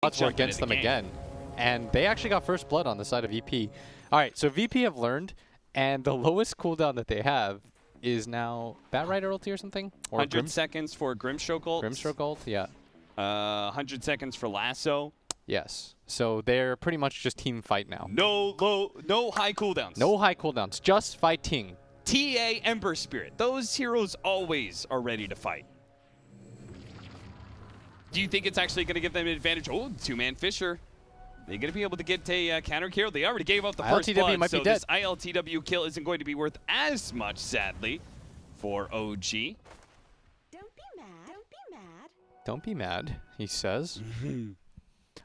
cuts were against them again. And they actually got first blood on the side of VP. All right, so VP have learned, and the lowest cooldown that they have is now Bat Rider ulti or something? Or 100 seconds for Grimstroke ult. Grimstroke ult, yeah. 100 seconds for Lasso. Yes. So they're pretty much just team fight now. No high cooldowns. No high cooldowns, just fighting. TA, Ember Spirit. Those heroes always are ready to fight. Do you think it's actually going to give them an advantage? Oh, two-man Fisher. They're going to be able to get a counter kill. They already gave up the first blood, might so be dead. this ILTW kill isn't going to be worth as much, sadly, for OG. Don't be mad. Don't be mad. Don't be mad, he says.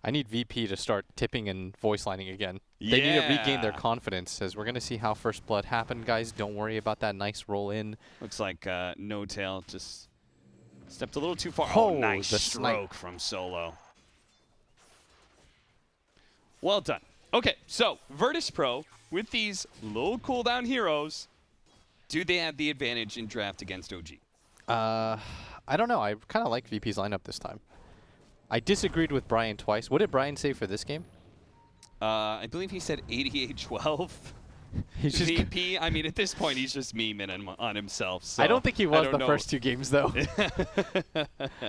I need VP to start tipping and voice lining again. They need to regain their confidence, as we're going to see how first blood happened, guys. Don't worry about that nice roll in. Looks like No Tail just stepped a little too far. Oh, nice the stroke from Solo. Well done. Okay, so Virtus.pro, with these low cooldown heroes, do they have the advantage in draft against OG? I don't know. I kind of like VP's lineup this time. I disagreed with Brian twice. What did Brian say for this game? I believe he said 88-12. He's just VP, I mean, at this point, he's just memeing on himself. So I don't think he was the first two games, though.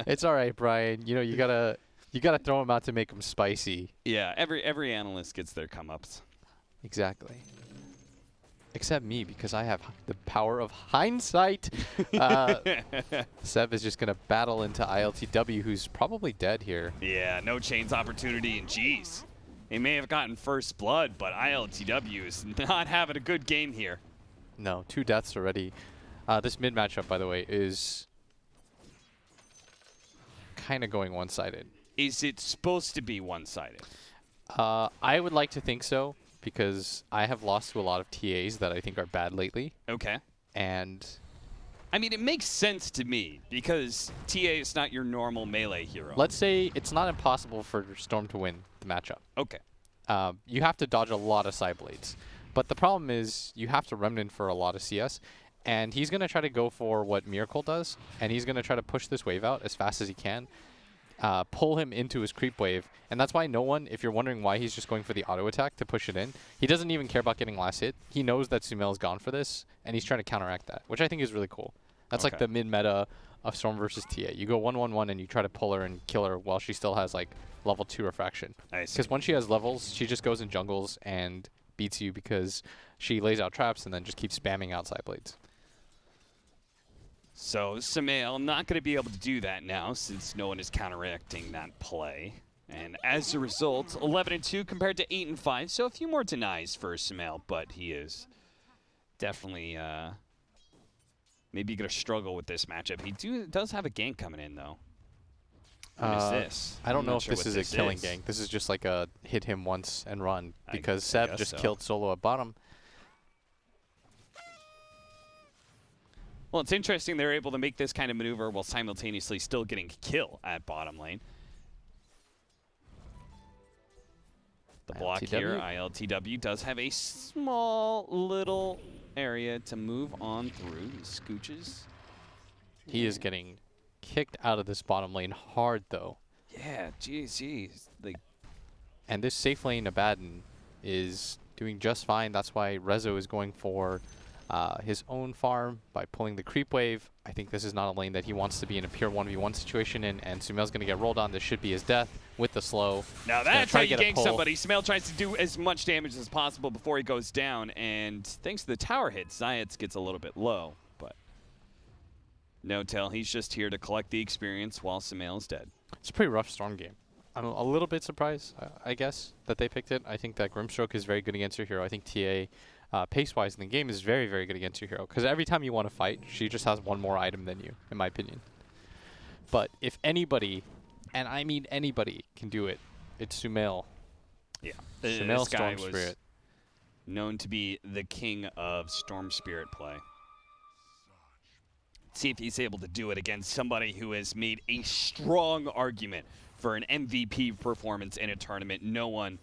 It's all right, Brian. You know, you gotta throw him out to make him spicy. Yeah, every analyst gets their come-ups. Exactly. Except me, because I have the power of hindsight. Seb is just going to battle into ILTW, who's probably dead here. Yeah, no chains opportunity, and geez. They may have gotten first blood, but ILTW is not having a good game here. No, 2 deaths already. This mid matchup, by the way, is kind of going one-sided. Is it supposed to be one-sided? I would like to think so, because I have lost to a lot of TAs that I think are bad lately. Okay. And I mean, it makes sense to me, because TA is not your normal melee hero. let's say it's not impossible for Storm to win the matchup. Okay. You have to dodge a lot of side blades. But the problem is you have to Remnant for a lot of CS. And he's going to try to go for what Miracle does. And he's going to try to push this wave out as fast as he can. Pull him into his creep wave. And that's why no one, if you're wondering why he's just going for the auto attack to push it in, he doesn't even care about getting last hit. He knows that Sumail is gone for this. And he's trying to counteract that, which I think is really cool. That's like the mid-meta of Storm versus TA. You go 1-1-1 and you try to pull her and kill her while she still has like level 2 refraction. Because once she has levels, she just goes in jungles and beats you because she lays out traps and then just keeps spamming outside blades. So Sumail not going to be able to do that now since no one is counteracting that play. And as a result, 11-2 compared to 8-5. So a few more denies for Sumail, but he is definitely maybe going to struggle with this matchup. He does have a gank coming in, though. What is this? I don't know if this is a killing gank. This is just like a hit him once and run because Seb just killed Solo at bottom. Well, it's interesting they're able to make this kind of maneuver while simultaneously still getting a kill at bottom lane. The block here, ILTW, does have a small little area to move on through. He scooches. He is getting kicked out of this bottom lane hard, though. Yeah, geez. And this safe lane Abaddon is doing just fine. That's why Rezo is going for his own farm by pulling the creep wave. I think this is not a lane that he wants to be in a pure 1v1 situation in, and Sumail's going to get rolled on. This should be his death with the slow. Now that's how you gank somebody. Sumail tries to do as much damage as possible before he goes down, and thanks to the tower hit, CIS gets a little bit low, but no tell. He's just here to collect the experience while Sumail is dead. It's a pretty rough Storm game. I'm a little bit surprised, I guess, that they picked it. I think that Grimstroke is very good against your hero. I think TA, pace-wise in the game, is very, very good against your hero. Because every time you want to fight, she just has one more item than you, in my opinion. But if anybody, and I mean anybody, can do it, it's Sumail. Yeah. Sumail this guy Storm was Spirit. known to be the king of Storm Spirit play. See if he's able to do it against somebody who has made a strong argument for an MVP performance in a tournament. No one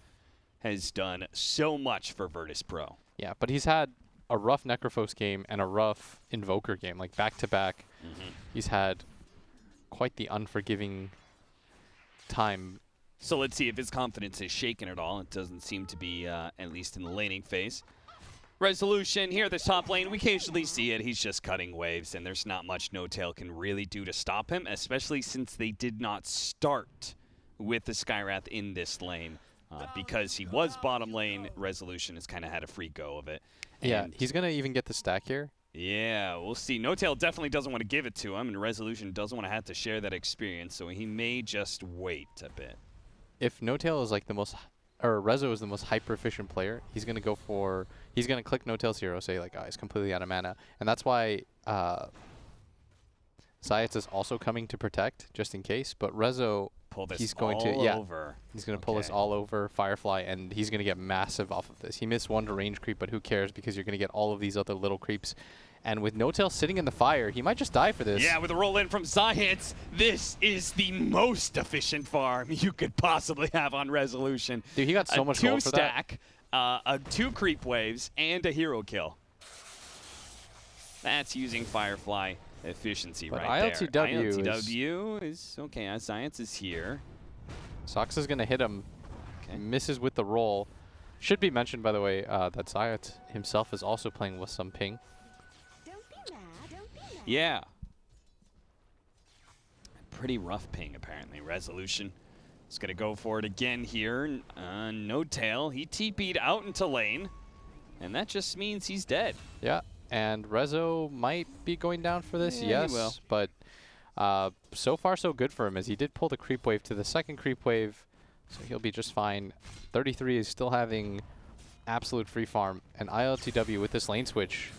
has done so much for Virtus.pro. Yeah, but he's had a rough Necrophos game and a rough Invoker game, like back-to-back. He's had quite the unforgiving time So let's see if his confidence is shaken at all. It doesn't seem to be, at least in the laning phase. Resolution here at the top lane, we occasionally see it. He's just cutting waves, and there's not much No-Tail can really do to stop him, especially since they did not start with the Skywrath in this lane. Because he was bottom lane, Resolution has kind of had a free go of it. Yeah, he's going to even get the stack here. Yeah, we'll see. No-Tail definitely doesn't want to give it to him, and Resolution doesn't want to have to share that experience, so he may just wait a bit. If No-Tail is like the most, or Rezo is the most hyper-efficient player, he's going to go for, he's going to click No-Tail's hero, say like, oh, he's completely out of mana. And that's why CIS is also coming to protect, just in case. But Rezo, Pull this he's going all to, yeah, over. he's going to pull this all over Firefly, and he's going to get massive off of this. He missed one to range creep, but who cares, because you're going to get all of these other little creeps. And with No-Tail sitting in the fire, he might just die for this. Yeah, with a roll in from CIS, this is the most efficient farm you could possibly have on Resolution. Dude, he got so much gold for that. 2-stack, 2 creep waves, and a hero kill. That's using Firefly efficiency But right ILTW there. ILTW is okay. CIS is here. Sox is going to hit him. Okay. Misses with the roll. Should be mentioned, by the way, that CIS himself is also playing with some ping. Don't be mad. Don't be mad. Yeah. Pretty rough ping, apparently. Resolution is going to go for it again here. No-Tail. He TP'd out into lane, and that just means he's dead. Yeah, and Rezo might be going down for this, Yeah, yes. he will. But so far, so good for him, as he did pull the creep wave to the second creep wave, so he'll be just fine. 33 is still having absolute free farm, and ILTW with this lane switch,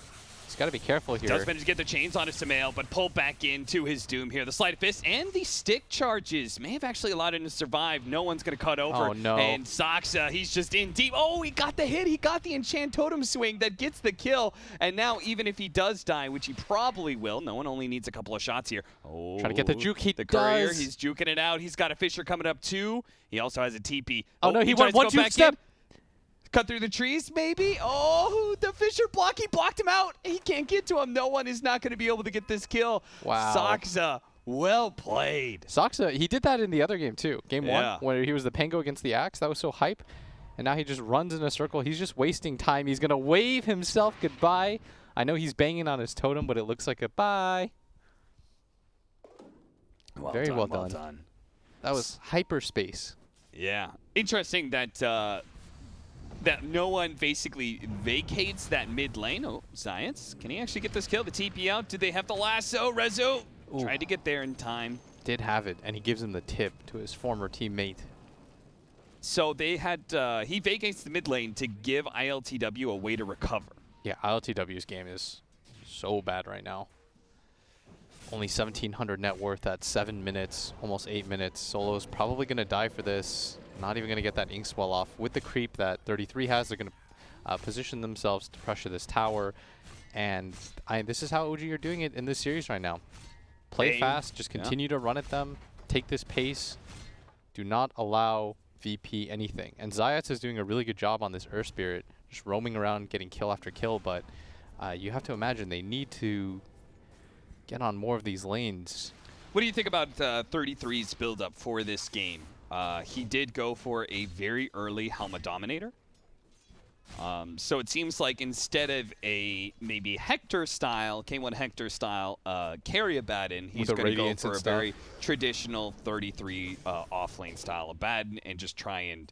he's got to be careful here. Does manage to get the chains onto Samael, but pull back into his doom here. The Sleight of Fist and the stick charges may have actually allowed him to survive. No one's going to cut over. Oh, no. And Soxa, he's just in deep. Oh, he got the hit. He got the Enchant Totem swing that gets the kill. And now, even if he does die, which he probably will, no one only needs a couple of shots here. Oh, Trying to get the juke. He the courier, does. he's juking it out. He's got a Fisher coming up too. He also has a TP. Oh, no, he tries went to go one back juke step. in. Cut through the trees, maybe? Oh, the Fisher block. He blocked him out. He can't get to him. No one is not going to be able to get this kill. Wow. Soxa, well played. Soxa, he did that in the other game too. Game Yeah. 1, where he was the Pango against the Axe. That was so hype. And now he just runs in a circle. He's just wasting time. He's going to wave himself goodbye. I know he's banging on his totem, but it looks like a bye. Very well done. That was hyperspace. Yeah. Interesting that that no one basically vacates that mid lane. Oh, CIS. Can he actually get this kill? The TP out. Did they have the lasso? Rezo tried to get there in time. Did have it, and he gives him the tip to his former teammate. So they had, he vacates the mid lane to give ILTW a way to recover. Yeah, ILTW's game is so bad right now. Only 1,700 net worth at 7 minutes, almost 8 minutes. Solo's probably going to die for this. Not even going to get that ink swell off. With the creep that 33 has, they're going to position themselves to pressure this tower. And this is how OG are doing it in this series right now. Play fast, just continue to run at them, take this pace. Do not allow VP anything. And CIS is doing a really good job on this Earth Spirit, just roaming around, getting kill after kill. But you have to imagine they need to get on more of these lanes. What do you think about 33's build-up for this game? He did go for a very early Helma Dominator. So it seems like instead of a maybe Hector-style, K1 Hector-style carry Abaddon, he's going to go for a very traditional 33 off-lane style Abaddon and just try and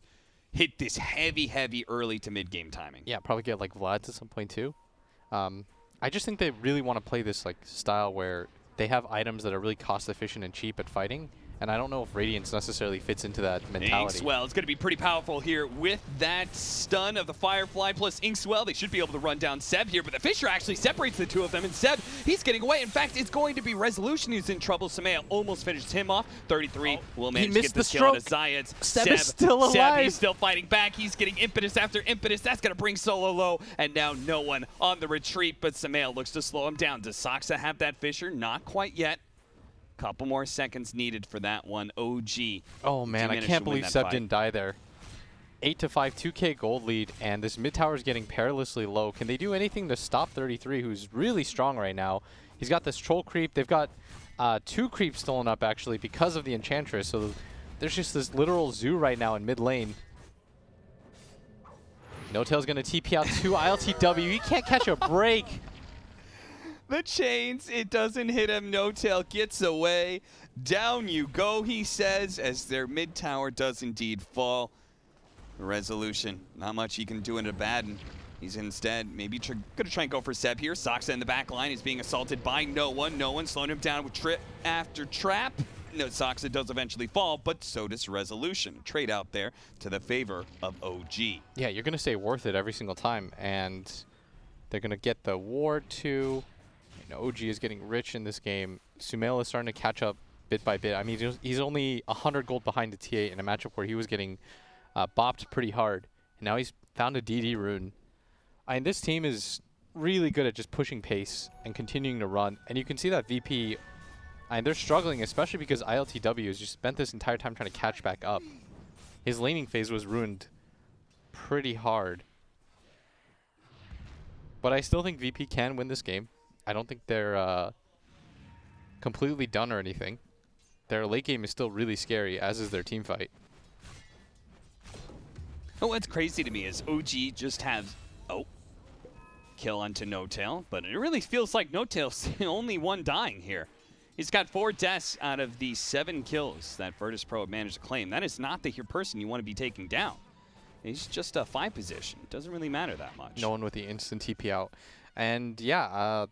hit this heavy early to mid-game timing. Yeah, probably get like Vlad's at some point too. I just think they really want to play this like style where they have items that are really cost-efficient and cheap at fighting. And I don't know if Radiance necessarily fits into that mentality. Inkswell is going to be pretty powerful here with that stun of the Firefly plus Inkswell. They should be able to run down Seb here, but the Fisher actually separates the two of them. And Seb, he's getting away. In fact, it's going to be Resolution who's in trouble. Samael almost finished him off. 33 will manage to get this kill into CIS. Seb is still alive. Seb, he's still fighting back. He's getting impetus after impetus. That's going to bring Solo low. And now no one on the retreat, but Samael looks to slow him down. Does Soxa have that Fisher? Not quite yet. Couple more seconds needed for that one. OG. Oh man, I can't believe Seb didn't die there. 8-5, 2K gold lead, and this mid tower is getting perilously low. Can they do anything to stop 33, who's really strong right now? He's got this troll creep. They've got 2 creeps stolen up actually because of the Enchantress. So There's just this literal zoo right now in mid lane. No-Tail's going to TP out to ILTW. He can't catch a break. The chains, it doesn't hit him. No-Tail gets away. Down you go, he says, as their mid tower does indeed fall. Resolution, not much he can do in a Abaddon. He's instead maybe going to try and go for Seb here. Saksa in the back line is being assaulted by no one. No one slowing him down with trip after trap. No, Saksa does eventually fall, but so does Resolution. Trade out there to the favor of OG. Yeah, you're going to say worth it every single time, and they're going to get the ward too. You know, OG is getting rich in this game. Sumail is starting to catch up bit by bit. I mean, he's only 100 gold behind the T8 in a matchup where he was getting bopped pretty hard. And now he's found a DD rune. I mean, this team is really good at just pushing pace and continuing to run. And you can see that VP, and they're struggling, especially because ILTW has just spent this entire time trying to catch back up. His laning phase was ruined pretty hard. But I still think VP can win this game. I don't think they're completely done or anything. Their late game is still really scary, as is their team fight. Oh, what's crazy to me is OG just has, kill onto No-Tail, but it really feels like No-Tail's the only one dying here. He's got 4 deaths out of the 7 kills that Virtus.pro managed to claim. That is not the person you want to be taking down. He's just a 5 position. It doesn't really matter that much. No one with the instant TP out. And yeah,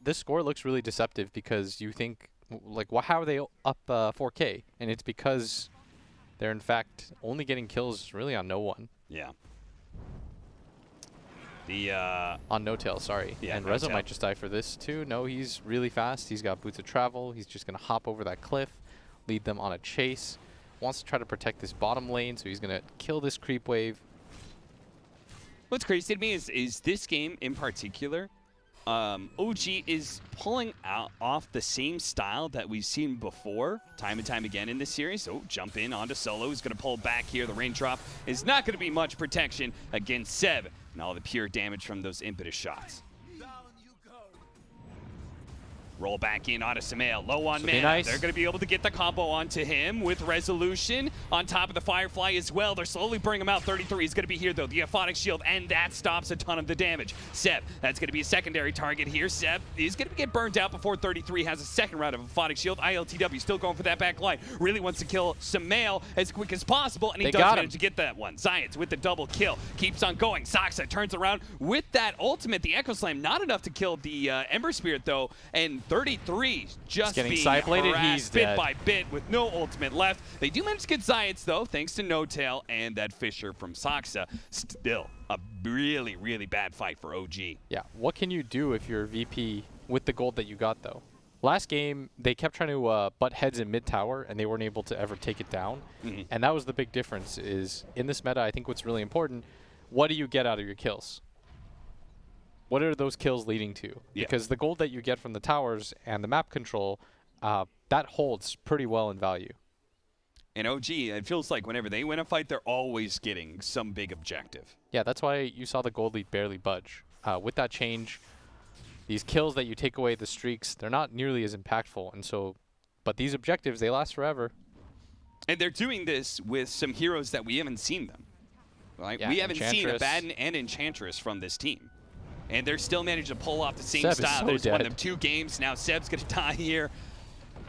this score looks really deceptive because you think, like, how are they up 4K? And it's because they're, in fact, only getting kills really on no one. Yeah. On No-Tail, sorry. Yeah, and No-Tail Rezo might just die for this too. No, he's really fast. He's got boots of travel. He's just going to hop over that cliff, lead them on a chase. Wants to try to protect this bottom lane, so he's going to kill this creep wave. What's crazy to me is this game in particular, OG is pulling off the same style that we've seen before, time and time again in this series. Oh, jump in onto Solo. He's going to pull back here. The raindrop is not going to be much protection against Seb and all the pure damage from those impetus shots. Roll back in onto Sumail, low on mana. Nice. They're going to be able to get the combo onto him with Resolution on top of the Firefly as well. They're slowly bringing him out. 33 is going to be here, though. The Aphotic Shield, and that stops a ton of the damage. Seb, that's going to be a secondary target here. Seb is going to get burned out before 33 has a second round of Aphotic Shield. ILTW still going for that back line. Really wants to kill Sumail as quick as possible, and he does manage to get that one. Science with the double kill. Keeps on going. Saksa turns around with that ultimate, the Echo Slam. Not enough to kill the Ember Spirit, though, and 33 just being side-bladed. He's bit dead. by bit with no ultimate left. They do manage to get Science, though, thanks to No-Tail and that Fisher from Saksa. Still a really, really bad fight for OG. Yeah, what can you do if you're VP with the gold that you got, though? Last game, they kept trying to butt heads in mid-tower, and they weren't able to ever take it down. And that was the big difference, is in this meta, I think what's really important, what do you get out of your kills? What are those kills leading to? Yeah. Because the gold that you get from the towers and the map control, that holds pretty well in value. And OG, it feels like whenever they win a fight, they're always getting some big objective. Yeah, that's why you saw the gold lead barely budge. With that change, these kills that you take away, the streaks, they're not nearly as impactful. And so, but these objectives, they last forever. And they're doing this with some heroes that we haven't seen them. Right? Yeah, we haven't seen Enchantress. Abaddon and Enchantress from this team. And they're still managed to pull off the same Seb is style. so They just won dead. them 2 games. Now Seb's going to die here.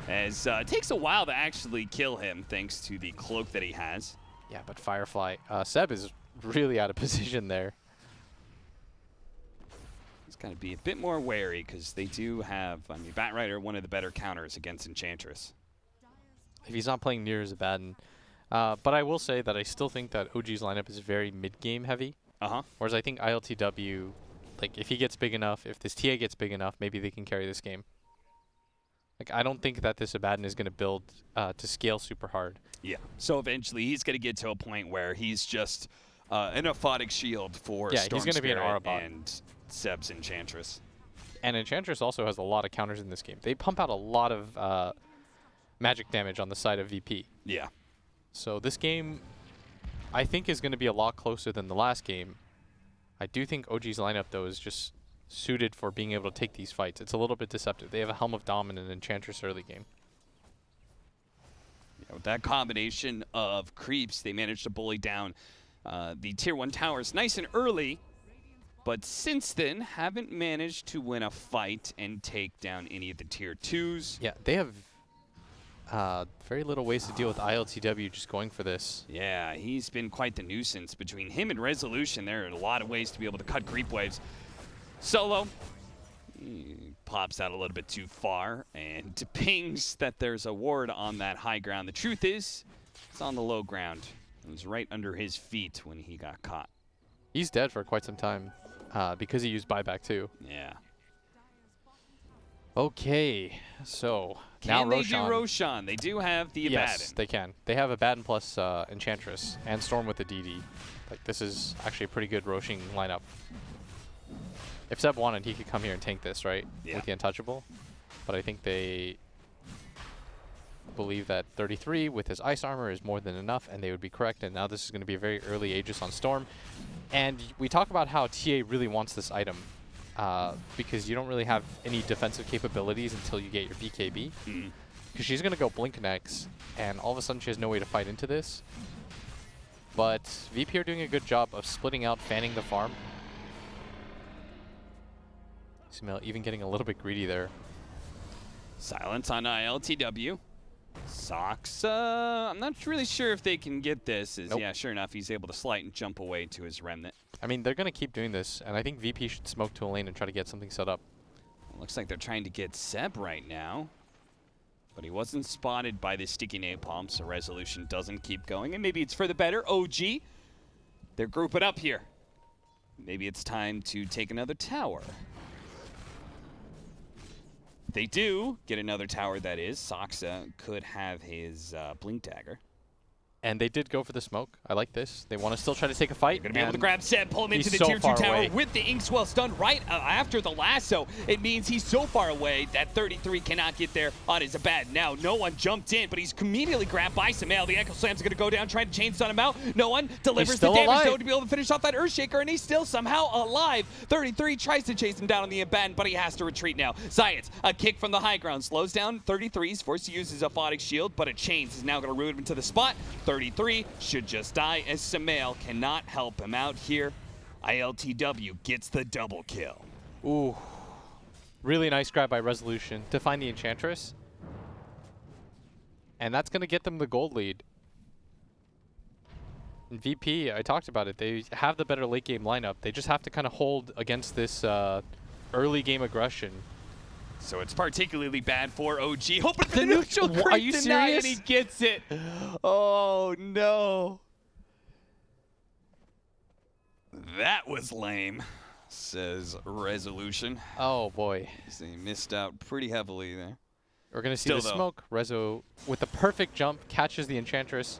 As it takes a while to actually kill him, thanks to the cloak that he has. Yeah, but Firefly, Seb is really out of position there. He's got to be a bit more wary because they do have, I mean, Batrider, one of the better counters against Enchantress. If he's not playing near as Abaddon. But I will say that I still think that OG's lineup is very mid-game heavy. Whereas I think ILTW, like, if he gets big enough, if this TA gets big enough, maybe they can carry this game. Like, I don't think that this Abaddon is going to build to scale super hard. Yeah. So eventually he's going to get to a point where he's just an Aphotic Shield for Yeah, Storm he's going to be an Spirit aura bot. and Seb's Enchantress. And Enchantress also has a lot of counters in this game. They pump out a lot of magic damage on the side of VP. Yeah. So this game, I think, is going to be a lot closer than the last game. I do think OG's lineup, though, is just suited for being able to take these fights. It's a little bit deceptive. They have a Helm of Dom and an Enchantress early game. Yeah, With that combination of creeps, they managed to bully down the Tier 1 towers nice and early, but since then haven't managed to win a fight and take down any of the Tier 2s. Yeah, they have very little ways to deal with ILTW just going for this. Yeah, he's been quite the nuisance. Between him and Resolution, there are a lot of ways to be able to cut creep waves. Solo, he pops out a little bit too far and pings that there's a ward on that high ground. The truth is, it's on the low ground. It was right under his feet when he got caught. He's dead for quite some time because he used buyback too. Yeah. Okay, so Can now they Roshan. do Roshan? They do have the Abaddon. Yes, they can. They have Abaddon plus Enchantress and Storm with the DD. Like, this is actually a pretty good Roshan lineup. If Seb wanted, he could come here and tank this, right? Yeah. With the Untouchable. But I think they believe that 33 with his Ice Armor is more than enough, and they would be correct. And now this is going to be a very early Aegis on Storm. And we talk about how TA really wants this item. Because you don't really have any defensive capabilities until you get your BKB. Because she's going to go Blink next, and all of a sudden she has no way to fight into this. But VP are doing a good job of splitting out, fanning the farm. Smell even getting a little bit greedy there. Silence on ILTW. Soxa, I'm not really sure if they can get this. Nope. Yeah, sure enough, he's able to slight and jump away to his Remnant. I mean, they're going to keep doing this, and I think VP should smoke to a lane and try to get something set up. Looks like they're trying to get Seb right now. But he wasn't spotted by this sticky napalm, so Resolution doesn't keep going. And maybe it's for the better. OG, they're grouping up here. Maybe it's time to take another tower. They do get another tower, that is. Soxa could have his Blink Dagger. And they did go for the smoke. I like this. They want to still try to take a fight. Going to be able to grab Seb, pull him into the so tier 2 far tower away. with the Inkswell stun right after the lasso. It means he's so far away that 33 cannot get there on his Abaddon. Now, no one jumped in, but he's immediately grabbed by Samael. The Echo Slam's going to go down, trying to chain stun him out. No one delivers the damage, though, to be able to finish off that Earthshaker, and he's still somehow alive. 33 tries to chase him down on the Abaddon, but he has to retreat now. CIS, a kick from the high ground, slows down 33. He's forced to use his Aphotic Shield, but a chains is now going to root him to the spot. 33 should just die as Samael cannot help him out here. ILTW gets the double kill. Ooh. Really nice grab by Resolution to find the Enchantress. And that's going to get them the gold lead. And VP, I talked about it. They have the better late game lineup. They just have to kind of hold against this early game aggression. So it's particularly bad for OG. Hoping for the new- neutral Are creep you tonight, and serious? he gets it. Oh, no. That was lame, says Resolution. Oh, boy. So he missed out pretty heavily there. We're going to see Still, the though. smoke. Rezo, with the perfect jump, catches the Enchantress.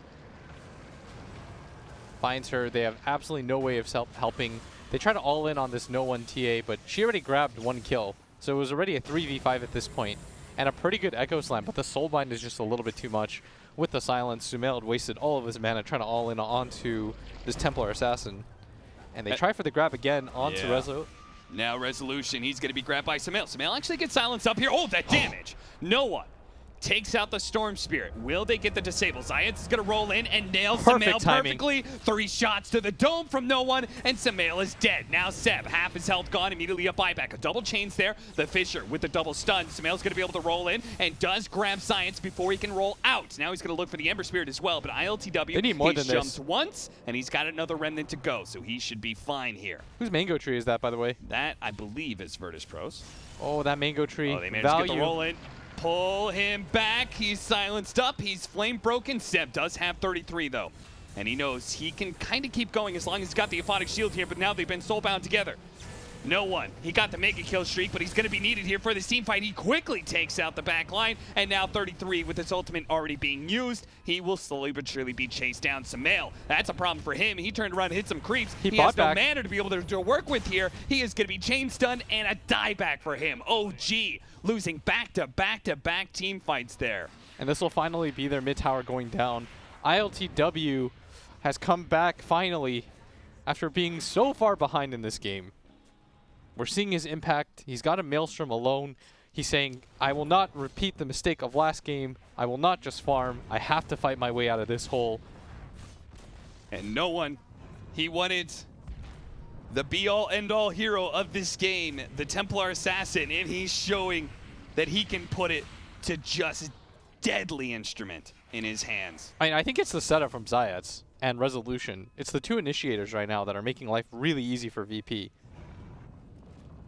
Finds her. They have absolutely no way of helping. They try to all in on this no one TA, but she already grabbed one kill. So it was already a 3v5 at this point, and a pretty good Echo Slam, but the Soulbind is just a little bit too much. With the silence, Sumail had wasted all of his mana trying to all in onto this Templar Assassin. And they try for the grab again onto Rezo. Now Resolution, he's going to be grabbed by Samael. Samael actually gets silenced up here. Oh, that damage. No one takes out the Storm Spirit. Will they get the disable? CIS is going to roll in and nail Samael perfectly. 3 shots to the dome from no one, and Samael is dead. Now Seb, half his health gone, immediately a buyback. A double chains there. The Fisher with the double stun. Samael's going to be able to roll in and does grab CIS before he can roll out. Now he's going to look for the Ember Spirit as well, but ILTW, They need more he's than jumped this. once, and he's got another Remnant to go, so he should be fine here. Whose Mango Tree is that, by the way? That, I believe, is Virtus.pro's. Oh, that Mango Tree. Oh, they managed to get the roll in. Pull him back. He's silenced up. He's flame broken. Seb does have 33, though. And he knows he can kind of keep going as long as he's got the Aphotic Shield here, but now they've been soulbound together. No one. He got the mega kill streak, but he's going to be needed here for this team fight. He quickly takes out the back line, and now 33 with his ultimate already being used. He will slowly but surely be chased down. Samael, that's a problem for him. He turned around and hit some creeps. He has no mana to be able to work with here. He is going to be chain stunned and a dieback for him. OG losing back-to-back-to-back team fights there. And this will finally be their mid tower going down. ILTW has come back finally after being so far behind in this game. We're seeing his impact. He's got a Maelstrom alone. He's saying, I will not repeat the mistake of last game. I will not just farm. I have to fight my way out of this hole. And no one, he wanted the be-all, end-all hero of this game, the Templar Assassin, and he's showing that he can put it to just deadly instrument in his hands. I think it's the setup from CIS and Resolution. It's the two initiators right now that are making life really easy for VP.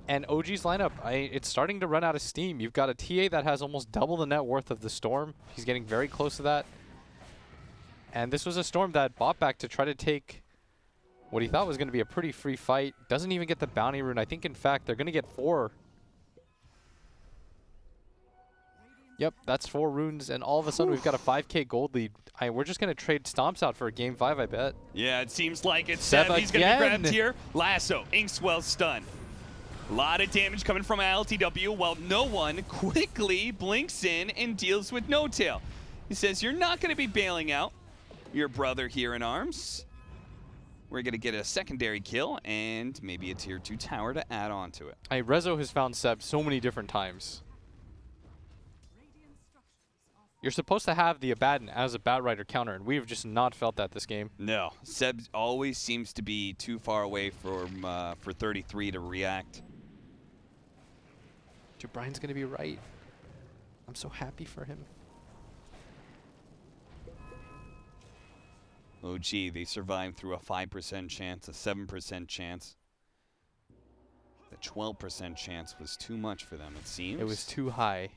And OG's lineup, it's starting to run out of steam. You've got a TA that has almost double the net worth of the Storm. He's getting very close to that. And this was a Storm that bought back to try to take what he thought was going to be a pretty free fight. Doesn't even get the bounty rune. I think, in fact, they're going to get 4. Yep, that's 4 runes, and all of a sudden we've got a 5k gold lead. We're just going to trade Stomps out for a game 5, I bet. Yeah, it seems like it's Seb. He's going to be grabbed here. Lasso, Inkswell stun. A lot of damage coming from LTW while no one quickly blinks in and deals with No Tail. He says, you're not going to be bailing out your brother here in arms. We're going to get a secondary kill and maybe a tier 2 tower to add on to it. Rezo has found Seb so many different times. You're supposed to have the Abaddon as a Batrider counter, and we've just not felt that this game. No, Seb always seems to be too far away for 33 to react. Dude, Brian's going to be right. I'm so happy for him. Oh, gee, they survived through a 5% chance, a 7% chance. The 12% chance was too much for them, it seems. It was too high.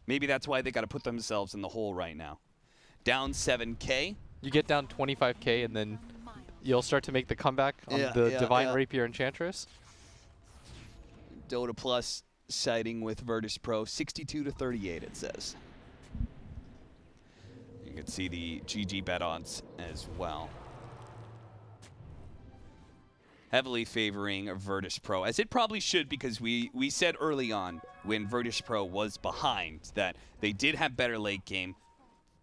Maybe that's why they got to put themselves in the hole right now. Down 7K. You get down 25k, and then you'll start to make the comeback on the Divine Rapier Enchantress. Dota Plus siding with Virtus.pro, 62-38 it says. You can see the GG bet odds as well. Heavily favoring Virtus.pro, as it probably should, because we said early on when Virtus.pro was behind that they did have better late game.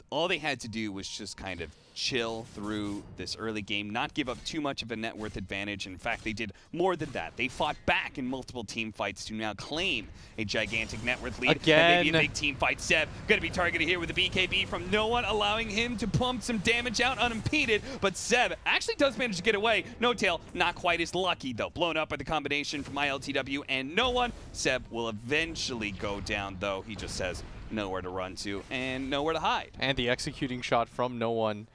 All they had to do was just kind of chill through this early game, not give up too much of a net worth advantage. In fact, they did more than that. They fought back in multiple team fights to now claim a gigantic net worth lead. Again. And maybe a big team fight. Seb going to be targeted here with a BKB from no one, allowing him to pump some damage out unimpeded. But Seb actually does manage to get away. No Tail, not quite as lucky, though. Blown up by the combination from ILTW and no one. Seb will eventually go down, though. He just says nowhere to run to and nowhere to hide. And the executing shot from no one.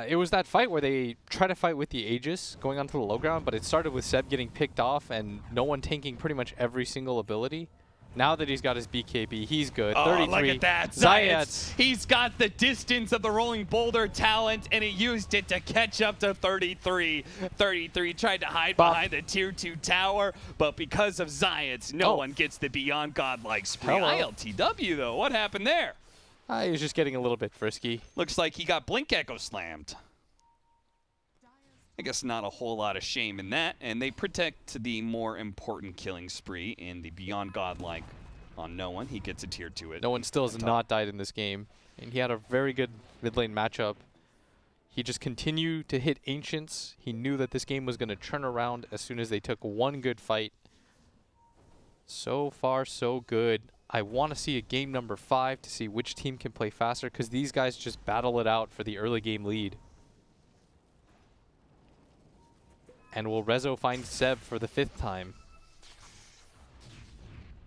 It was that fight where they try to fight with the Aegis going onto the low ground, but it started with Seb getting picked off and no one tanking pretty much every single ability. Now that he's got his BKB, he's good. Oh, 33. look at that. CIS. He's got the distance of the rolling boulder talent, and he used it to catch up to 33. 33 tried to hide behind the tier 2 tower, but because of CIS, no one gets the beyond godlike spree. ILTW, though, what happened there? He was just getting a little bit frisky. Looks like he got Blink Echo slammed. I guess not a whole lot of shame in that, and they protect the more important killing spree in the Beyond Godlike on no one. He gets a tier 2. No one still has not died in this game, and he had a very good mid lane matchup. He just continued to hit Ancients. He knew that this game was going to turn around as soon as they took one good fight. So far, so good. I want to see a game number 5 to see which team can play faster, because these guys just battle it out for the early game lead. And will Rezo find Seb for the 5th time?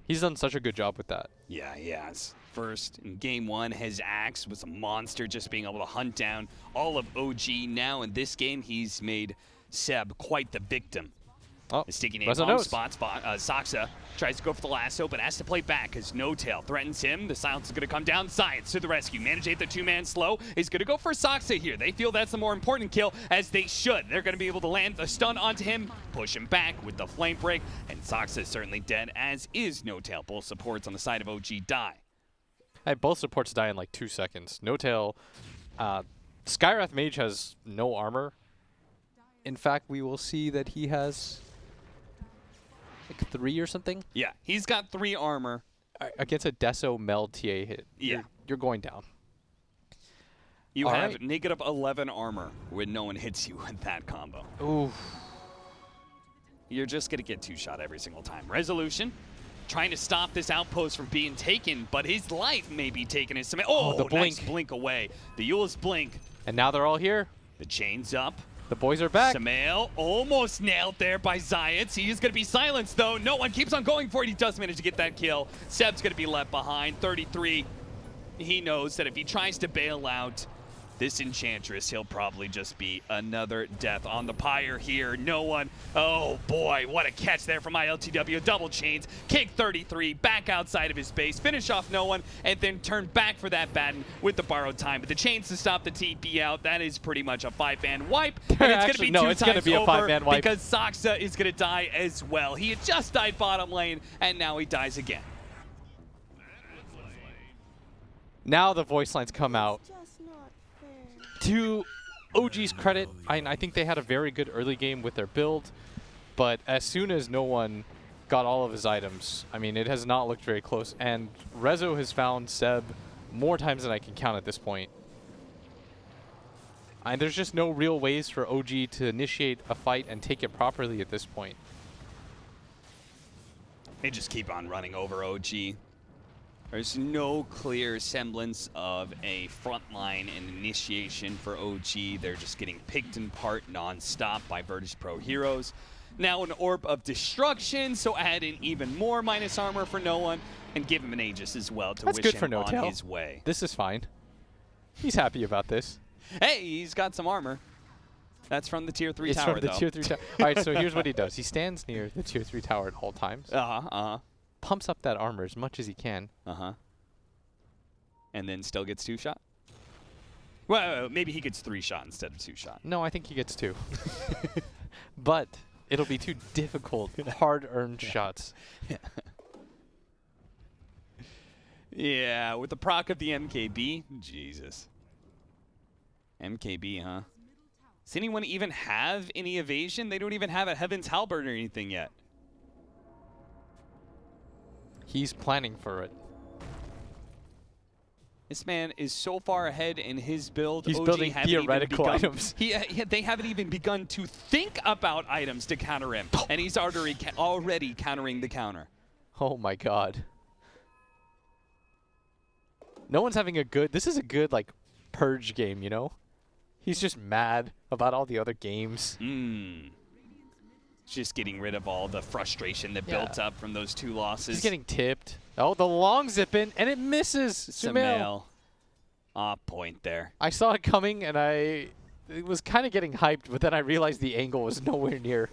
He's done such a good job with that. Yeah, he has. First, in game 1, his Axe was a monster, just being able to hunt down all of OG. Now in this game, he's made Seb quite the victim. Oh, sticking a bomb spot. Saksa tries to go for the lasso, but has to play back because No Tail threatens him. The silence is going to come down. CIS to the rescue. Manage the 2-man slow. He's going to go for Saksa here. They feel that's the more important kill, as they should. They're going to be able to land the stun onto him, push him back with the flame break, and Saksa is certainly dead, as is No Tail. Both supports on the side of OG die. Hey, both supports die in like 2 seconds. No Tail. Skywrath Mage has no armor. In fact, we will see that he has like 3 or something. Yeah, he's got 3 armor. Against a Deso Meld TA hit. Yeah. You're going down. You have -11 armor when no one hits you with that combo. Ooh. you're just going to get two-shot every single time. Resolution trying to stop this outpost from being taken, but his life may be taken as some. Oh, the blink. Nice blink away. The Eul's blink. And now they're all here. The chain's up. The boys are back. Samael almost nailed there by CIS. He is going to be silenced, though. No one keeps on going for it. He does manage to get that kill. Seb's going to be left behind. 33. He knows that if he tries to bail out this Enchantress, he'll probably just be another death on the pyre here. No one. Oh, boy. What a catch there from ILTW. Double chains. Kick 33. Back outside of his base. Finish off no one. And then turn back for that Batten with the borrowed time. But the chains to stop the TP out. That is pretty much a 5-man wipe. And it's going to be no, it's going to be a 5-man wipe. Because Saksa is going to die as well. He had just died bottom lane, and now he dies again. Now the voice lines come out. Just not fair. To OG's credit, I think they had a very good early game with their build, but as soon as no one got all of his items, I mean, it has not looked very close. And Rezo has found Seb more times than I can count at this point. And there's just no real ways for OG to initiate a fight and take it properly at this point. They just keep on running over OG. There's no clear semblance of a front line and initiation for OG. They're just getting picked apart non-stop by Virtus.pro heroes. Now an Orb of Destruction, so add in even more minus armor for no one, and give him an Aegis as well to wish him on his way. This is fine. He's happy about this. Hey, he's got some armor. That's from the tier 3 tower, It's from the tier 3 tower. All right, so here's what he does. He stands near the tier 3 tower at all times. Pumps up that armor as much as he can. And then still gets 2-shot? Well, maybe he gets 3-shot instead of 2-shot. No, I think he gets 2. But it'll be 2 difficult, hard-earned shots. Yeah, with the proc of the MKB, Jesus. MKB, huh? Does anyone even have any evasion? They don't even have a Heaven's Halberd or anything yet. He's planning for it. This man is so far ahead in his build. He's OG building theoretical items. They haven't even begun to think about items to counter him, and he's already countering the counter. Oh my god. No one's having a good... This is a good, like, purge game, you know? He's just mad about all the other games. Just getting rid of all the frustration that built up from those 2 losses. He's getting tipped. Oh, the long zip in, and it misses. Samael. Off point there. I saw it coming, and it was kind of getting hyped, but then I realized the angle was nowhere near.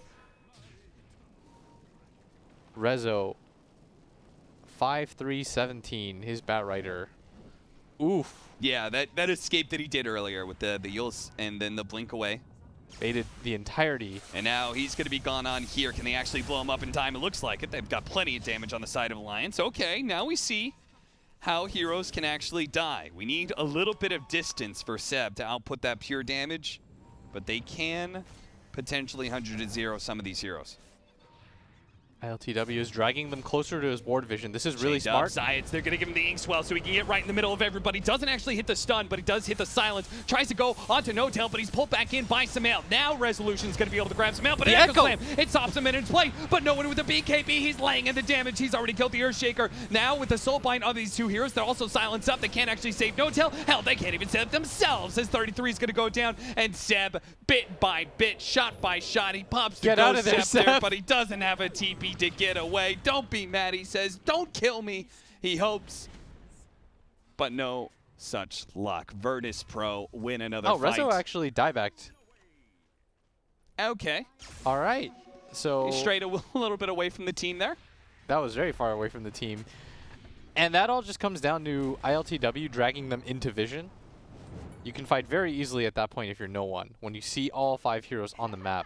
Rezo, 5-3-17, his Batrider. Oof. Yeah, that escape that he did earlier with the Yules and then the blink away. Baited the entirety. And now he's going to be gone on here. Can they actually blow him up in time? It looks like it. They've got plenty of damage on the side of Alliance. Okay, now we see how heroes can actually die. We need a little bit of distance for Seb to output that pure damage, but they can potentially 100-0 some of these heroes. ILTW is dragging them closer to his ward vision. This is really smart. CIS, they're going to give him the Inkswell so he can get right in the middle of everybody. Doesn't actually hit the stun, but he does hit the silence. Tries to go onto No-Tail, but he's pulled back in by Samael. Now Resolution's going to be able to grab Samael, but the Echo Slam, it stops him in its play. But no one with the BKB. He's laying in the damage. He's already killed the Earthshaker. Now with the Soulbind of these 2 heroes, they're also silenced up. They can't actually save No-Tail. Hell, they can't even save themselves as 33 is going to go down. And Seb, bit by bit, shot by shot, he pops the Ghost Scepter, but he doesn't have a TP to get away. Don't be mad, he says. Don't kill me. He hopes. But no such luck. Virtus.pro win another fight. Oh, Rezo actually diebacked. Okay. All right. So He strayed a little bit away from the team there. That was very far away from the team. And that all just comes down to ILTW dragging them into vision. You can fight very easily at that point if you're no one, when you see all 5 heroes on the map.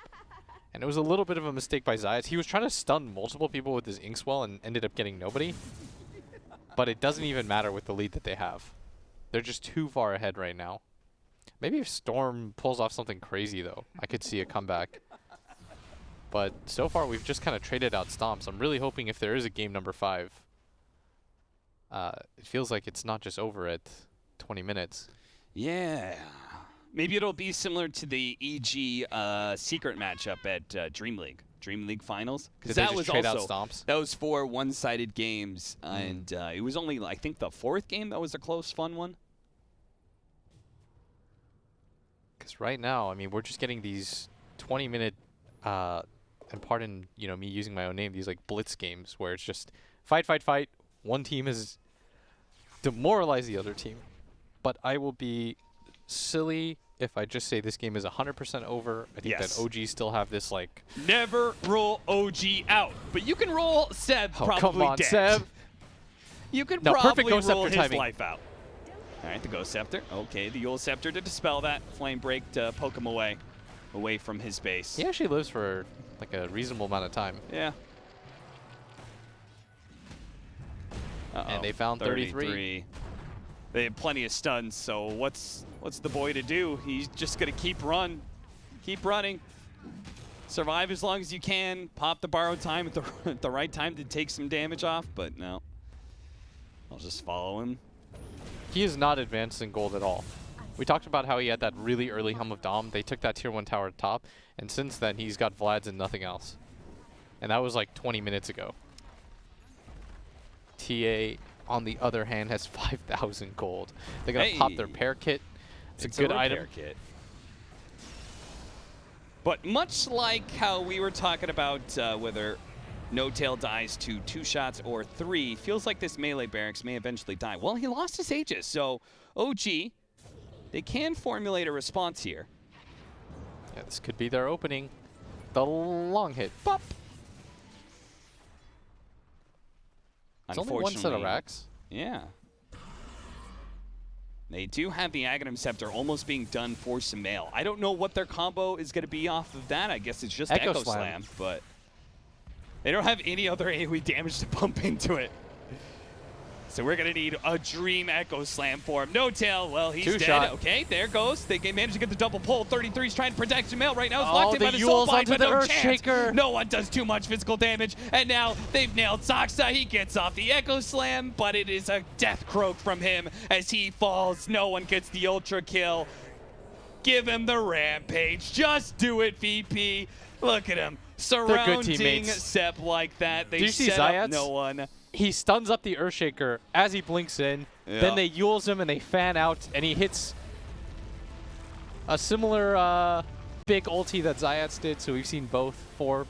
And it was a little bit of a mistake by CIS. He was trying to stun multiple people with his Inkswell and ended up getting nobody. But it doesn't even matter with the lead that they have. They're just too far ahead right now. Maybe if Storm pulls off something crazy, though, I could see a comeback. But so far, we've just kind of traded out stomps. I'm really hoping if there is a game number 5, it feels like it's not just over at 20 minutes. Yeah. Maybe it'll be similar to the EG secret matchup at Dream League Finals, because Did they that just was trade out also stomps? that was 4 one-sided games, and it was only I think the 4th game that was a close, fun one. Because right now, I mean, we're just getting these 20-minute, and pardon, me using my own name, these like blitz games where it's just fight, fight, fight. One team has demoralized the other team. But I will be silly if I just say this game is 100% over. I think Yes. that OG still have this like. Never roll OG out, but you can roll Seb Oh, probably come on, dead. Seb. You can No, perfect probably Ghost roll Scepter his timing. life out. All right, the Ghost Scepter. Okay, the Yule Scepter to dispel that. Flame Break to poke him away from his base. He actually lives for like a reasonable amount of time. Yeah. And they found 33. They have plenty of stuns, so what's the boy to do? He's just gonna keep running. Survive as long as you can. Pop the borrowed time at the right time to take some damage off, but no. I'll just follow him. He is not advanced in gold at all. We talked about how he had that really early hum of Dom. They took that tier 1 tower to top, and since then he's got Vlads and nothing else. And that was like 20 minutes ago. TA, on the other hand, has 5,000 gold. They're going to pop their pair kit. It's a good item. Repair kit. But much like how we were talking about whether No Tail dies to 2 shots or 3, feels like this melee barracks may eventually die. Well, he lost his Aegis, so OG, they can formulate a response here. Yeah, this could be their opening. The long hit. Pop! It's only one set of racks. Yeah. They do have the Aghanim Scepter almost being done for Sumail. I don't know what their combo is going to be off of that. I guess it's just Echo Slam, but they don't have any other AoE damage to pump into it. So we're going to need a Dream Echo Slam for him. No Tail, well, he's dead. Shot. Okay, there goes. They managed to get the double pull. 33's trying to protect Sumail right now. He's Oh, locked in by the the Soul Yules Bind, onto but the no chance. Earthshaker. No one does too much physical damage. And now they've nailed Zaksa. He gets off the Echo Slam, but it is a death croak from him as he falls. No one gets the ultra kill. Give him the rampage. Just do it, VP. Look at him. Surrounding teammates. Sep like that. They Do you see set up Zayats? no one. He stuns up the Earthshaker as he blinks in. Yeah. Then they Yules him and they fan out, and he hits a similar big ulti that Zayats did. So we've seen both 4